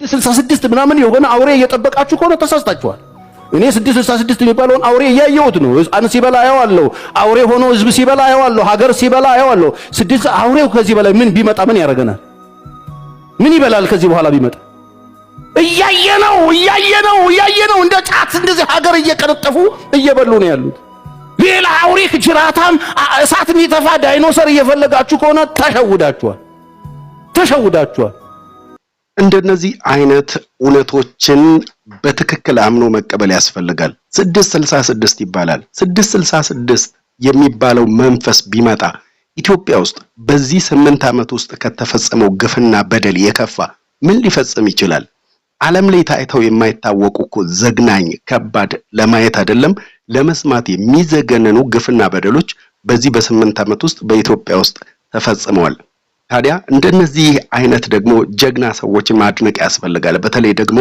666 ምናምን የሆነ አውሬ እየጠበቃችሁ ከሆነ ተሳስታችኋል። እኔ 666 የሚባለውን አውሬ እያየሁት ነው። ሕፃን ሲበላ አየዋለሁ፣ አውሬ ሆኖ ህዝብ ሲበላ አየዋለሁ፣ ሀገር ሲበላ አየዋለሁ። 6 አውሬው ከዚህ በላይ ምን ቢመጣ ምን ያደርገናል? ምን ይበላል ከዚህ በኋላ ቢመጣ? እያየነው እንደ ጫት እንደዚህ ሀገር እየቀነጠፉ እየበሉ ነው ያሉት። ሌላ አውሬ ጅራታም እሳት የሚተፋ ዳይኖሰር እየፈለጋችሁ ከሆነ ተሸውዳችኋል። እንደነዚህ አይነት እውነቶችን በትክክል አምኖ መቀበል ያስፈልጋል። 666 ይባላል። 666 የሚባለው መንፈስ ቢመጣ ኢትዮጵያ ውስጥ በዚህ 8 ዓመት ውስጥ ከተፈጸመው ግፍና በደል የከፋ ምን ሊፈጽም ይችላል? ዓለም ላይ ታይተው የማይታወቁ እኮ ዘግናኝ ከባድ ለማየት አይደለም ለመስማት የሚዘገነኑ ግፍና በደሎች በዚህ በ8 ዓመት ውስጥ በኢትዮጵያ ውስጥ ተፈጽመዋል። ታዲያ እንደነዚህ አይነት ደግሞ ጀግና ሰዎችን ማድነቅ ያስፈልጋል። በተለይ ደግሞ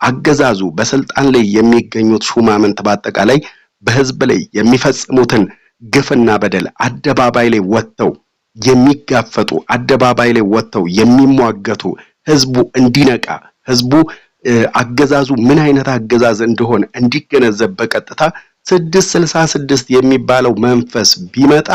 አገዛዙ በስልጣን ላይ የሚገኙት ሹማምንት በአጠቃላይ በህዝብ ላይ የሚፈጽሙትን ግፍና በደል አደባባይ ላይ ወጥተው የሚጋፈጡ አደባባይ ላይ ወጥተው የሚሟገቱ ህዝቡ እንዲነቃ ህዝቡ አገዛዙ ምን አይነት አገዛዝ እንደሆነ እንዲገነዘብ በቀጥታ 666 የሚባለው መንፈስ ቢመጣ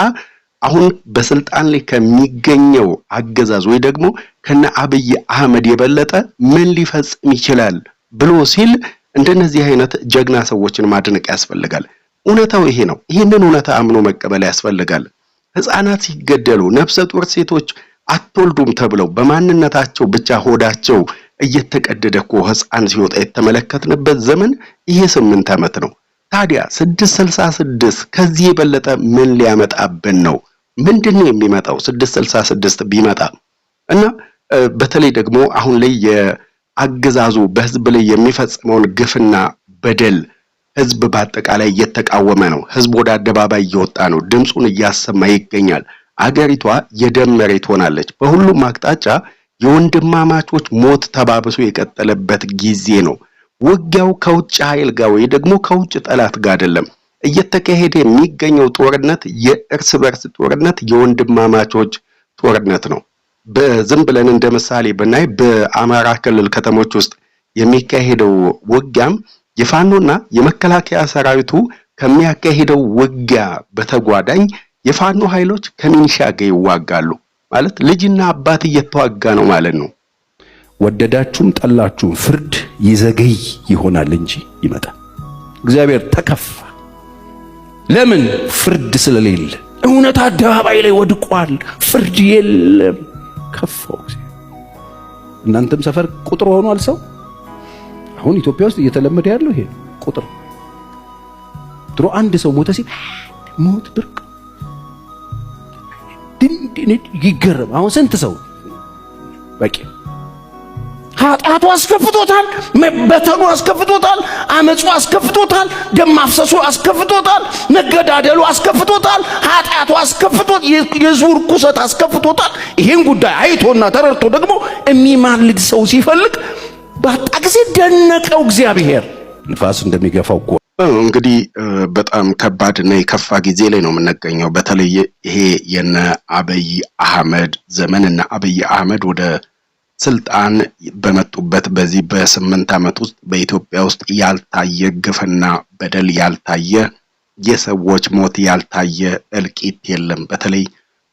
አሁን በስልጣን ላይ ከሚገኘው አገዛዝ ወይ ደግሞ ከነ አብይ አህመድ የበለጠ ምን ሊፈጽም ይችላል ብሎ ሲል እንደነዚህ አይነት ጀግና ሰዎችን ማድነቅ ያስፈልጋል። እውነታው ይሄ ነው። ይሄንን እውነታ አምኖ መቀበል ያስፈልጋል። ህፃናት ሲገደሉ ነፍሰ ጡር ሴቶች አትወልዱም ተብለው በማንነታቸው ብቻ ሆዳቸው እየተቀደደ እኮ ህፃን ሲወጣ የተመለከትንበት ዘመን ይሄ 8 ዓመት ነው። ታዲያ 666 ከዚህ የበለጠ ምን ሊያመጣብን ነው? ምንድነው የሚመጣው 666 ቢመጣ? እና በተለይ ደግሞ አሁን ላይ የአገዛዙ በህዝብ ላይ የሚፈጽመውን ግፍና በደል ህዝብ በአጠቃላይ እየተቃወመ ነው። ህዝብ ወደ አደባባይ እየወጣ ነው፣ ድምጹን እያሰማ ይገኛል። አገሪቷ የደም መሬት ሆናለች። በሁሉም አቅጣጫ የወንድማማቾች ሞት ተባብሶ የቀጠለበት ጊዜ ነው። ውጊያው ከውጭ ኃይል ጋር ወይ ደግሞ ከውጭ ጠላት ጋር አይደለም። እየተካሄደ የሚገኘው ጦርነት የእርስ በርስ ጦርነት፣ የወንድማማቾች ጦርነት ነው። በዝም ብለን እንደ ምሳሌ ብናይ በአማራ ክልል ከተሞች ውስጥ የሚካሄደው ውጊያም የፋኖና የመከላከያ ሰራዊቱ ከሚያካሄደው ውጊያ በተጓዳኝ የፋኖ ኃይሎች ከሚኒሻ ጋር ይዋጋሉ። ማለት ልጅና አባት እየተዋጋ ነው ማለት ነው። ወደዳችሁም ጠላችሁም ፍርድ ይዘገይ ይሆናል እንጂ ይመጣል። እግዚአብሔር ተከፋ። ለምን? ፍርድ ስለሌለ። እውነት አደባባይ ላይ ወድቋል፣ ፍርድ የለም። ከፋው እግዚአብሔር። እናንተም ሰፈር ቁጥር ሆኗል ሰው። አሁን ኢትዮጵያ ውስጥ እየተለመደ ያለው ይሄ ቁጥር። ድሮ አንድ ሰው ሞተ ሲል ሞት ብርቅ ድንድን ይገረም። አሁን ስንት ሰው በቂ ኃጢአቱ አስከፍቶታል፣ መበተኑ አስከፍቶታል፣ አመጹ አስከፍቶታል፣ ደም ማፍሰሱ አስከፍቶታል፣ መገዳደሉ አስከፍቶታል፣ ኃጢአቱ አስከፍቶት የዙር ቁሰት አስከፍቶታል። ይሄን ጉዳይ አይቶና ተረድቶ ደግሞ የሚማልድ ሰው ሲፈልግ ባጣ ጊዜ ደነቀው እግዚአብሔር። ንፋስ እንደሚገፋው እንግዲህ በጣም ከባድ እና የከፋ ጊዜ ላይ ነው የምንገኘው። በተለይ ይሄ የነ አብይ አህመድ ዘመንና አብይ አህመድ ወደ ስልጣን በመጡበት በዚህ በ8 ዓመት ውስጥ በኢትዮጵያ ውስጥ ያልታየ ግፍና በደል፣ ያልታየ የሰዎች ሞት፣ ያልታየ እልቂት የለም። በተለይ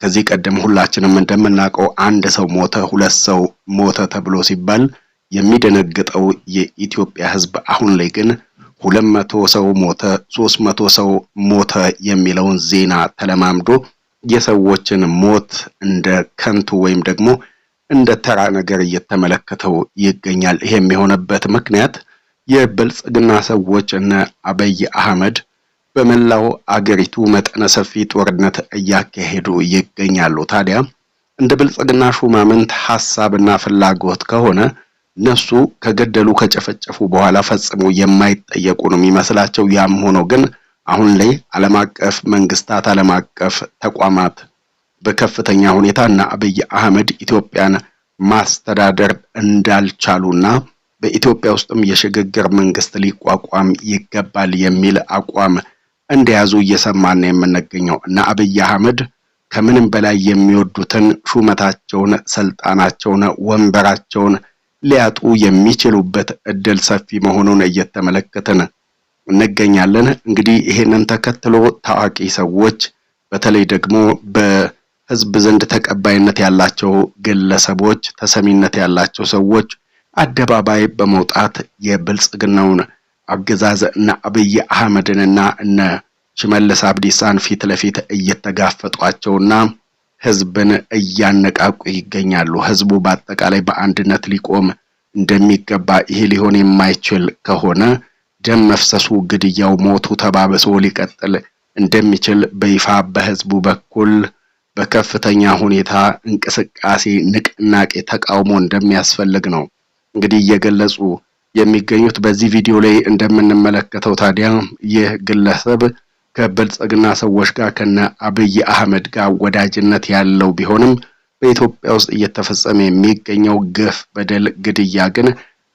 ከዚህ ቀደም ሁላችንም እንደምናውቀው አንድ ሰው ሞተ፣ 2 ሰው ሞተ ተብሎ ሲባል የሚደነግጠው የኢትዮጵያ ሕዝብ አሁን ላይ ግን 200 ሰው ሞተ፣ 300 ሰው ሞተ የሚለውን ዜና ተለማምዶ የሰዎችን ሞት እንደ ከንቱ ወይም ደግሞ እንደ ተራ ነገር እየተመለከተው ይገኛል። ይሄም የሆነበት ምክንያት የብልጽግና ሰዎች እና አብይ አህመድ በመላው አገሪቱ መጠነ ሰፊ ጦርነት እያካሄዱ ይገኛሉ። ታዲያ እንደ ብልጽግና ሹማምንት ሐሳብና ፍላጎት ከሆነ እነሱ ከገደሉ ከጨፈጨፉ በኋላ ፈጽሞ የማይጠየቁ ነው የሚመስላቸው። ያም ሆኖ ግን አሁን ላይ ዓለም አቀፍ መንግስታት፣ ዓለም አቀፍ ተቋማት በከፍተኛ ሁኔታ እና አብይ አህመድ ኢትዮጵያን ማስተዳደር እንዳልቻሉና በኢትዮጵያ ውስጥም የሽግግር መንግስት ሊቋቋም ይገባል የሚል አቋም እንደያዙ እየሰማን የምንገኘው እና አብይ አህመድ ከምንም በላይ የሚወዱትን ሹመታቸውን፣ ስልጣናቸውን፣ ወንበራቸውን ሊያጡ የሚችሉበት እድል ሰፊ መሆኑን እየተመለከተን እንገኛለን። እንግዲህ ይሄንን ተከትሎ ታዋቂ ሰዎች በተለይ ደግሞ በህዝብ ዘንድ ተቀባይነት ያላቸው ግለሰቦች፣ ተሰሚነት ያላቸው ሰዎች አደባባይ በመውጣት የብልጽግናውን አገዛዝ እና አብይ አህመድንና እነ ሽመልስ አብዲሳን ፊት ለፊት እየተጋፈጧቸውና ህዝብን እያነቃቁ ይገኛሉ። ህዝቡ በአጠቃላይ በአንድነት ሊቆም እንደሚገባ፣ ይሄ ሊሆን የማይችል ከሆነ ደም መፍሰሱ፣ ግድያው፣ ሞቱ ተባብሶ ሊቀጥል እንደሚችል በይፋ በህዝቡ በኩል በከፍተኛ ሁኔታ እንቅስቃሴ፣ ንቅናቄ፣ ተቃውሞ እንደሚያስፈልግ ነው እንግዲህ እየገለጹ የሚገኙት። በዚህ ቪዲዮ ላይ እንደምንመለከተው ታዲያ ይህ ግለሰብ ከብልጽግና ሰዎች ጋር ከነ አብይ አህመድ ጋር ወዳጅነት ያለው ቢሆንም በኢትዮጵያ ውስጥ እየተፈጸመ የሚገኘው ግፍ፣ በደል፣ ግድያ ግን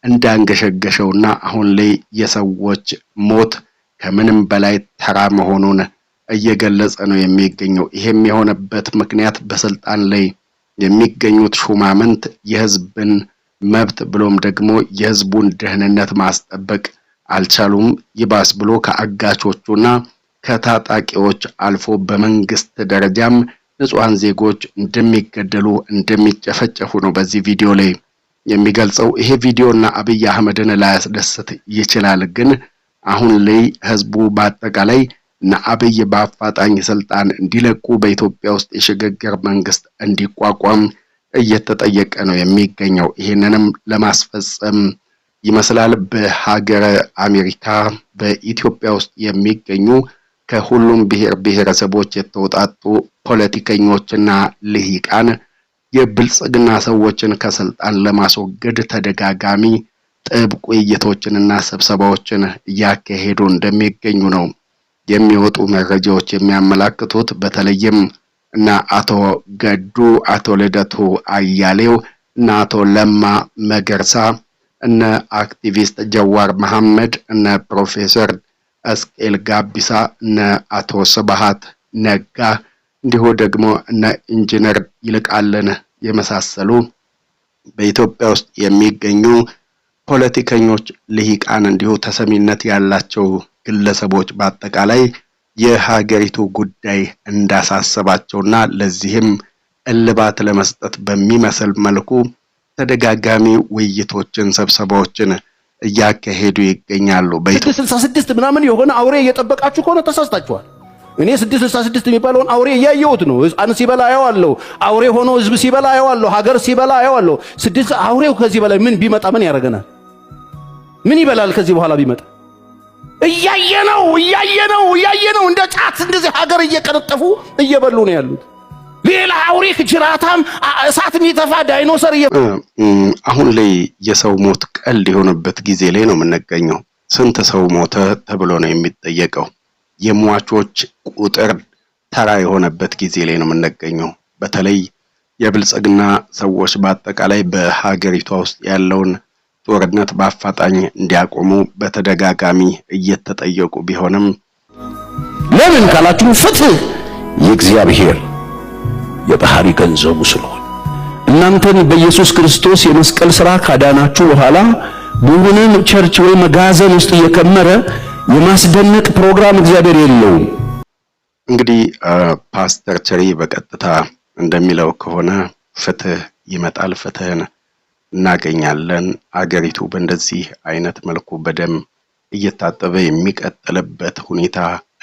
እንዳንገሸገሸውና አሁን ላይ የሰዎች ሞት ከምንም በላይ ተራ መሆኑን እየገለጸ ነው የሚገኘው። ይሄም የሆነበት ምክንያት በስልጣን ላይ የሚገኙት ሹማምንት የህዝብን መብት ብሎም ደግሞ የህዝቡን ደህንነት ማስጠበቅ አልቻሉም። ይባስ ብሎ ከአጋቾቹና ከታጣቂዎች አልፎ በመንግስት ደረጃም ንጹሃን ዜጎች እንደሚገደሉ እንደሚጨፈጨፉ ነው በዚህ ቪዲዮ ላይ የሚገልጸው። ይሄ ቪዲዮና አብይ አህመድን ላያስደስት ይችላል፣ ግን አሁን ላይ ህዝቡ በአጠቃላይ እና አብይ በአፋጣኝ ስልጣን እንዲለቁ በኢትዮጵያ ውስጥ የሽግግር መንግስት እንዲቋቋም እየተጠየቀ ነው የሚገኘው። ይሄንንም ለማስፈጸም ይመስላል በሀገረ አሜሪካ በኢትዮጵያ ውስጥ የሚገኙ ከሁሉም ብሔር ብሔረሰቦች የተውጣጡ ፖለቲከኞችና ልሂቃን የብልጽግና ሰዎችን ከስልጣን ለማስወገድ ተደጋጋሚ ጥብቅ ውይይቶችንና ስብሰባዎችን እያካሄዱ እንደሚገኙ ነው የሚወጡ መረጃዎች የሚያመላክቱት። በተለይም እና አቶ ገዱ፣ አቶ ልደቱ አያሌው እና አቶ ለማ መገርሳ፣ እነ አክቲቪስት ጀዋር መሐመድ፣ እነ ፕሮፌሰር እስቄል ጋቢሳ፣ እነ አቶ ስብሃት ነጋ እንዲሁ ደግሞ እነ ኢንጂነር ይልቃልን የመሳሰሉ በኢትዮጵያ ውስጥ የሚገኙ ፖለቲከኞች፣ ልሂቃን እንዲሁ ተሰሚነት ያላቸው ግለሰቦች በአጠቃላይ የሀገሪቱ ጉዳይ እንዳሳሰባቸውና ለዚህም እልባት ለመስጠት በሚመስል መልኩ ተደጋጋሚ ውይይቶችን፣ ስብሰባዎችን እያካሄዱ ይገኛሉ። በ666 ምናምን የሆነ አውሬ እየጠበቃችሁ ከሆነ ተሳስታችኋል። እኔ 666 የሚባለውን አውሬ እያየሁት ነው። ሕፃን ሲበላ አየዋለሁ፣ አውሬ ሆኖ ህዝብ ሲበላ አየዋለሁ፣ ሀገር ሲበላ አየዋለሁ። አውሬው ከዚህ በላይ ምን ቢመጣ ምን ያደርገናል? ምን ይበላል ከዚህ በኋላ ቢመጣ? እያየነው እንደ ጫት እንደዚህ ሀገር እየቀነጠፉ እየበሉ ነው ያሉት። ሌላ አውሬ ጅራታም እሳት የሚተፋ ዳይኖሰር አሁን ላይ የሰው ሞት ቀልድ የሆነበት ጊዜ ላይ ነው የምንገኘው። ስንት ሰው ሞተ ተብሎ ነው የሚጠየቀው። የሟቾች ቁጥር ተራ የሆነበት ጊዜ ላይ ነው የምንገኘው። በተለይ የብልጽግና ሰዎች በአጠቃላይ በሀገሪቷ ውስጥ ያለውን ጦርነት በአፋጣኝ እንዲያቆሙ በተደጋጋሚ እየተጠየቁ ቢሆንም ለምን ካላችሁ ፍትህ የእግዚአብሔር የባህሪ ገንዘቡ ስለሆነ እናንተን በኢየሱስ ክርስቶስ የመስቀል ሥራ ካዳናችሁ በኋላ በሁሉም ቸርች ወይ መጋዘን ውስጥ እየከመረ የማስደነቅ ፕሮግራም እግዚአብሔር የለውም። እንግዲህ ፓስተር ቸሪ በቀጥታ እንደሚለው ከሆነ ፍትህ ይመጣል፣ ፍትህን እናገኛለን። አገሪቱ በእንደዚህ አይነት መልኩ በደም እየታጠበ የሚቀጥልበት ሁኔታ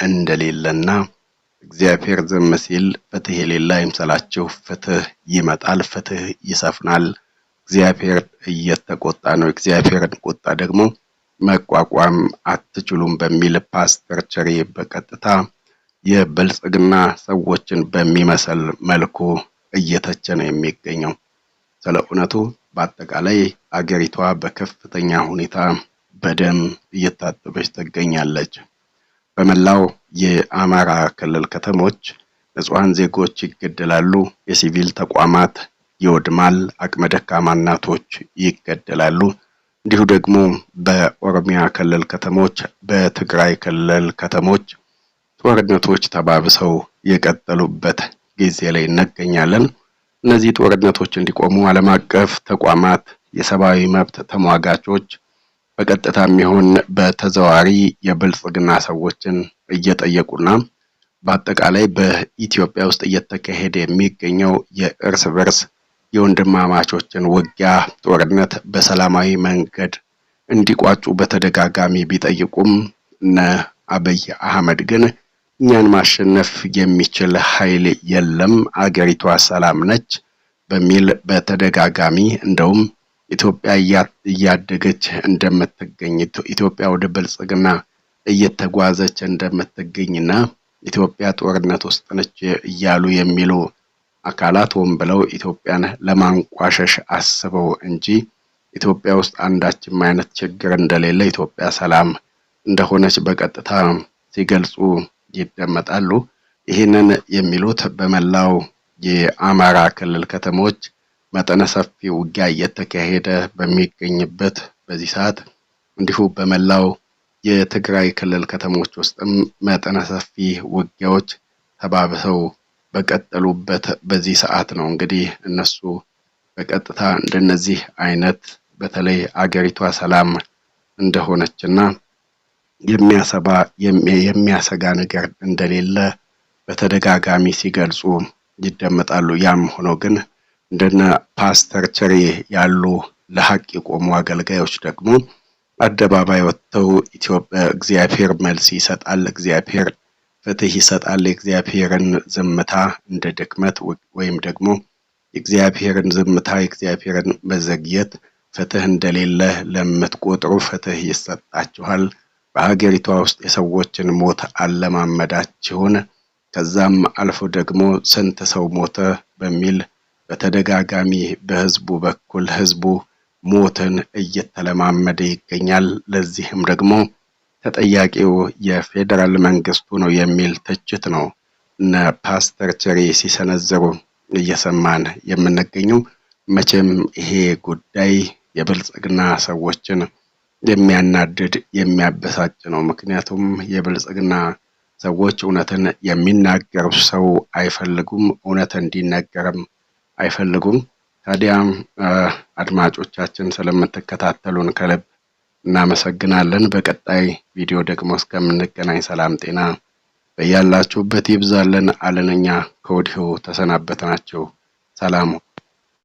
እንደሌለና እግዚአብሔር ዝም ሲል ፍትህ የሌለ አይምሰላችሁ። ፍትህ ይመጣል፣ ፍትህ ይሰፍናል። እግዚአብሔር እየተቆጣ ነው። እግዚአብሔርን ቁጣ ደግሞ መቋቋም አትችሉም በሚል ፓስተር ቸሪ በቀጥታ የብልጽግና ሰዎችን በሚመስል መልኩ እየተቸ ነው የሚገኘው። ስለ እውነቱ በአጠቃላይ አገሪቷ በከፍተኛ ሁኔታ በደም እየታጠበች ትገኛለች። በመላው የአማራ ክልል ከተሞች ንጹሃን ዜጎች ይገደላሉ፣ የሲቪል ተቋማት ይወድማል፣ አቅመ ደካማ እናቶች ይገደላሉ። እንዲሁ ደግሞ በኦሮሚያ ክልል ከተሞች፣ በትግራይ ክልል ከተሞች ጦርነቶች ተባብሰው የቀጠሉበት ጊዜ ላይ እንገኛለን። እነዚህ ጦርነቶች እንዲቆሙ ዓለም አቀፍ ተቋማት የሰብአዊ መብት ተሟጋቾች በቀጥታም ይሁን በተዘዋዋሪ የብልጽግና ሰዎችን እየጠየቁና በአጠቃላይ በኢትዮጵያ ውስጥ እየተካሄደ የሚገኘው የእርስ በርስ የወንድማማቾችን ውጊያ ጦርነት በሰላማዊ መንገድ እንዲቋጩ በተደጋጋሚ ቢጠይቁም እነ አብይ አህመድ ግን እኛን ማሸነፍ የሚችል ኃይል የለም፣ አገሪቷ ሰላም ነች በሚል በተደጋጋሚ እንደውም ኢትዮጵያ እያደገች እንደምትገኝ ኢትዮጵያ ወደ ብልጽግና እየተጓዘች እንደምትገኝና ኢትዮጵያ ጦርነት ውስጥ ነች እያሉ የሚሉ አካላት ሆን ብለው ኢትዮጵያን ለማንቋሸሽ አስበው እንጂ ኢትዮጵያ ውስጥ አንዳችም አይነት ችግር እንደሌለ ኢትዮጵያ ሰላም እንደሆነች በቀጥታ ሲገልጹ ይደመጣሉ። ይህንን የሚሉት በመላው የአማራ ክልል ከተሞች መጠነ ሰፊ ውጊያ እየተካሄደ በሚገኝበት በዚህ ሰዓት እንዲሁ በመላው የትግራይ ክልል ከተሞች ውስጥም መጠነ ሰፊ ውጊያዎች ተባብሰው በቀጠሉበት በዚህ ሰዓት ነው እንግዲህ እነሱ በቀጥታ እንደነዚህ አይነት በተለይ አገሪቷ ሰላም እንደሆነችና የሚያሰጋ ነገር እንደሌለ በተደጋጋሚ ሲገልጹ ይደመጣሉ። ያም ሆኖ ግን እንደነ ፓስተር ቸሬ ያሉ ለሐቅ የቆሙ አገልጋዮች ደግሞ አደባባይ ወጥተው ኢትዮጵያ እግዚአብሔር መልስ ይሰጣል፣ እግዚአብሔር ፍትህ ይሰጣል፣ የእግዚአብሔርን ዝምታ እንደ ድክመት ወይም ደግሞ የእግዚአብሔርን ዝምታ የእግዚአብሔርን መዘግየት ፍትህ እንደሌለ ለምትቆጥሩ ፍትህ ይሰጣችኋል፣ በሀገሪቷ ውስጥ የሰዎችን ሞት አለማመዳችሁን ከዛም አልፎ ደግሞ ስንት ሰው ሞተ በሚል በተደጋጋሚ በህዝቡ በኩል ህዝቡ ሞትን እየተለማመደ ይገኛል። ለዚህም ደግሞ ተጠያቂው የፌደራል መንግስቱ ነው የሚል ትችት ነው እነ ፓስተር ቸሬ ሲሰነዘሩ እየሰማን የምንገኘው። መቼም ይሄ ጉዳይ የብልጽግና ሰዎችን የሚያናድድ የሚያበሳጭ ነው። ምክንያቱም የብልጽግና ሰዎች እውነትን የሚናገሩ ሰው አይፈልጉም፣ እውነት እንዲነገርም አይፈልጉም። ታዲያ አድማጮቻችን ስለምትከታተሉን ከልብ እናመሰግናለን። በቀጣይ ቪዲዮ ደግሞ እስከምንገናኝ ሰላም ጤና በያላችሁበት ይብዛልን አለንኛ ከወዲሁ ተሰናበትናችሁ። ሰላም